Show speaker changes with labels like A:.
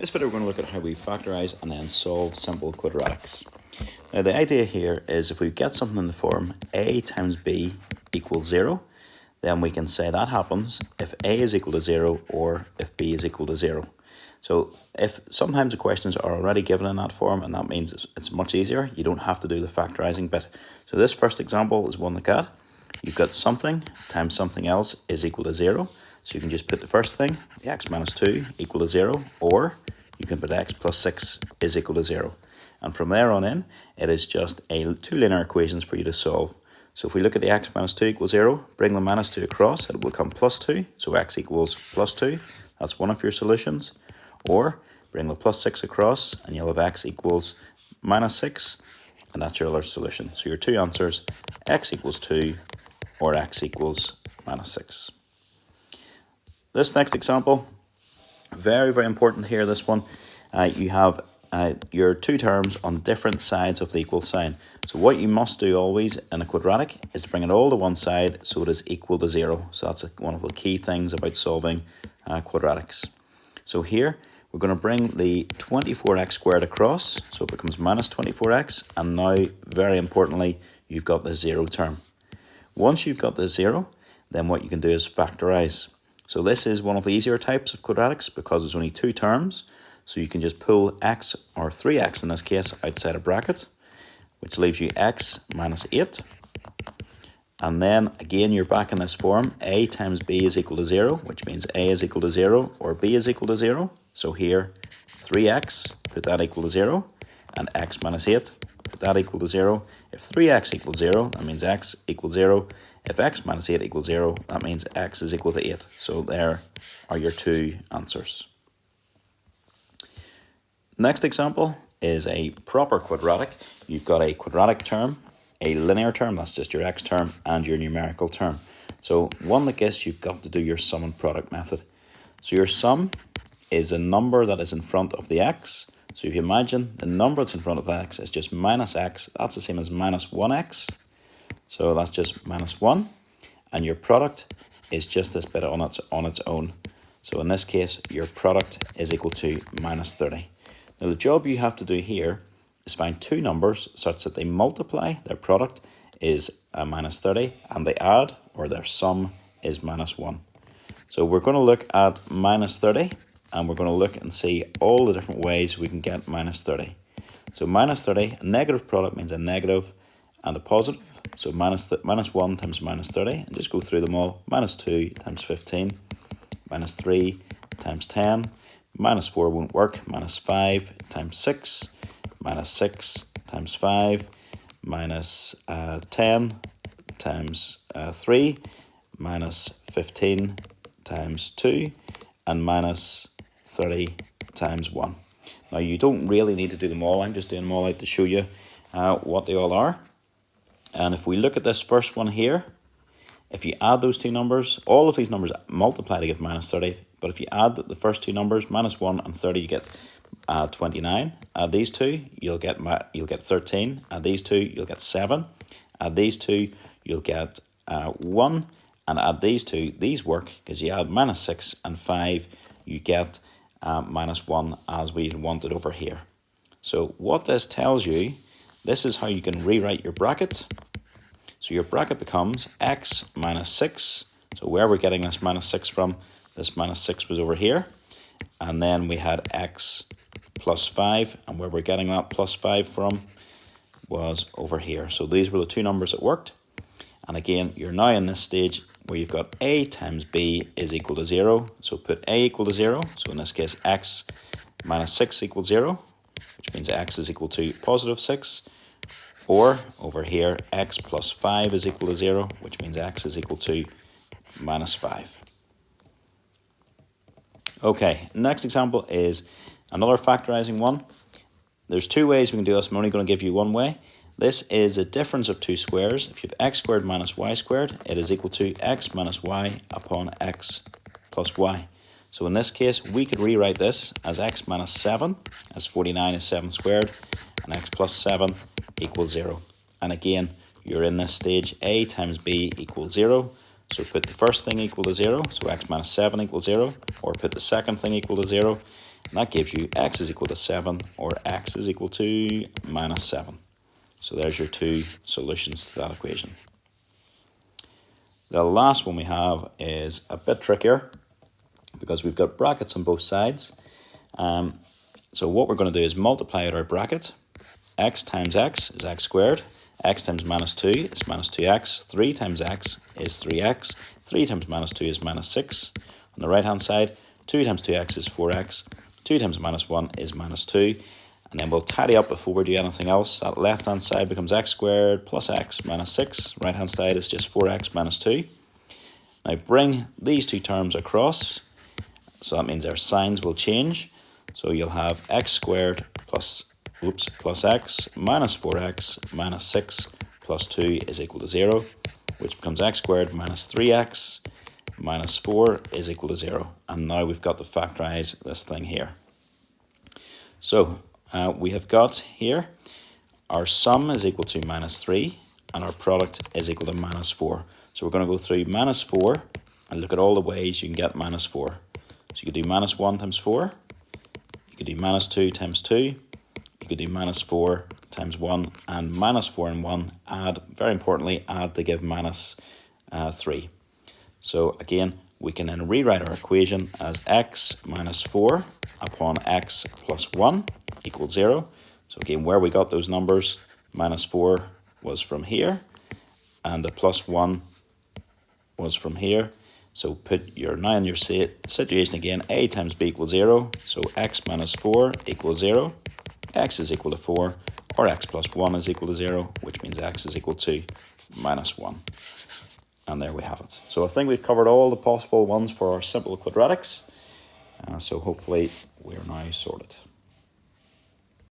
A: this video we're going to look at how we factorize and then solve simple quadratics. Now the idea here is if we get something in the form a times b equals 0, then we can say that happens if a is equal to 0 or if b is equal to 0. So if sometimes the questions are already given in that form, and that means it's much easier, you don't have to do the factorizing bit. So this first example is one like that. You've got something times something else is equal to 0. So you can just put the first thing, x minus 2 equal to 0, or you can put x plus 6 is equal to 0. And from there on in, it is just two linear equations for you to solve. So if we look at the x minus 2 equals 0, bring the minus 2 across, it will become plus 2. So x equals plus 2. That's one of your solutions. Or bring the plus 6 across, and you'll have x equals minus 6. And that's your other solution. So your two answers, x equals 2 or x equals minus 6. This next example, very, very important here, this one. You have your two terms on different sides of the equal sign. So what you must do always in a quadratic is to bring it all to one side so it is equal to 0. So that's one of the key things about solving quadratics. So here, we're going to bring the 24x squared across, so it becomes minus 24x, and now, very importantly, you've got the 0 term. Once you've got the 0, then what you can do is factorize. So this is one of the easier types of quadratics because there's only two terms. So you can just pull x, or 3x in this case, outside a bracket, which leaves you x minus 8. And then again, you're back in this form, a times b is equal to 0, which means a is equal to 0 or b is equal to 0. So here, 3x, put that equal to 0, and x minus 8, put that equal to 0. If 3x equals 0, that means x equals 0. If x minus 8 equals 0, that means x is equal to 8. So there are your two answers. Next example is a proper quadratic. You've got a quadratic term, a linear term, that's just your x term, and your numerical term. So one like this, you've got to do your sum and product method. So your sum is a number that is in front of the x. So if you imagine the number that's in front of x is just minus x, that's the same as minus 1x. So that's just minus 1. And your product is just this bit on its own. So in this case, your product is equal to minus 30. Now the job you have to do here is find two numbers such that they multiply, their product is minus 30, and they add, or their sum, is minus 1. So we're going to look at minus 30, and we're going to look and see all the different ways we can get minus 30. So minus 30, a negative product means a negative and a positive. So minus 1 times minus 30, and just go through them all. Minus 2 times 15, minus 3 times 10, minus 4 won't work, minus 5 times 6, minus 6 times 5, minus 10 times 3, minus 15 times 2, and minus 30 times 1. Now you don't really need to do them all, I'm just doing them all out to show you what they all are. And if we look at this first one here, if you add those two numbers, all of these numbers multiply to give minus 30, but if you add the first two numbers, minus 1 and 30, you get 29. Add these two, you'll get 13. Add these two, you'll get 7. Add these two, you'll get 1. And add these two, these work, because you add minus 6 and 5, you get minus 1 as we wanted over here. So what this tells you, this is how you can rewrite your bracket. So your bracket becomes x minus 6. So where we're getting this minus 6 from, this minus 6 was over here. And then we had x plus 5. And where we're getting that plus 5 from was over here. So these were the two numbers that worked. And again, you're now in this stage where you've got a times b is equal to 0. So put a equal to 0. So in this case, x minus 6 equals 0, which means x is equal to positive 6. Or over here, x plus 5 is equal to 0, which means x is equal to minus 5. Okay, next example is another factorizing one. There's two ways we can do this. I'm only going to give you one way. This is a difference of two squares. If you have x squared minus y squared, it is equal to x minus y upon x plus y. So in this case, we could rewrite this as x minus 7, as 49 is 7 squared, and x plus 7 equals 0. And again, you're in this stage, a times b equals 0. So put the first thing equal to 0, so x minus 7 equals 0, or put the second thing equal to 0, and that gives you x is equal to 7, or x is equal to minus 7. So there's your two solutions to that equation. The last one we have is a bit trickier, because we've got brackets on both sides. So what we're going to do is multiply out our bracket. X times x is x squared. X times minus 2 is minus 2x. 3 times x is 3x. 3 times minus 2 is minus 6. On the right hand side, 2 times 2x is 4x. 2 times minus 1 is minus 2. And then we'll tidy up before we do anything else. That left hand side becomes x squared plus x minus 6. Right hand side is just 4x minus 2. Now bring these two terms across. So that means our signs will change. So you'll have x squared plus x minus 4x minus 6 plus 2 is equal to 0, which becomes x squared minus 3x minus 4 is equal to 0. And now we've got to factorize this thing here. So we have got here our sum is equal to minus 3 and our product is equal to minus 4. So we're going to go through minus 4 and look at all the ways you can get minus 4. So you could do minus 1 times 4, you could do minus 2 times 2, you could do minus 4 times 1, and minus 4 and 1 add, very importantly, add to give minus 3. So again, we can then rewrite our equation as x minus 4 upon x plus 1 equals 0. So again, where we got those numbers, minus 4 was from here, and the plus 1 was from here. So put your now in your situation again, a times b equals 0. So x minus 4 equals 0. X is equal to 4, or x plus 1 is equal to 0, which means x is equal to minus 1. And there we have it. So I think we've covered all the possible ones for our simple quadratics. So hopefully we're now sorted.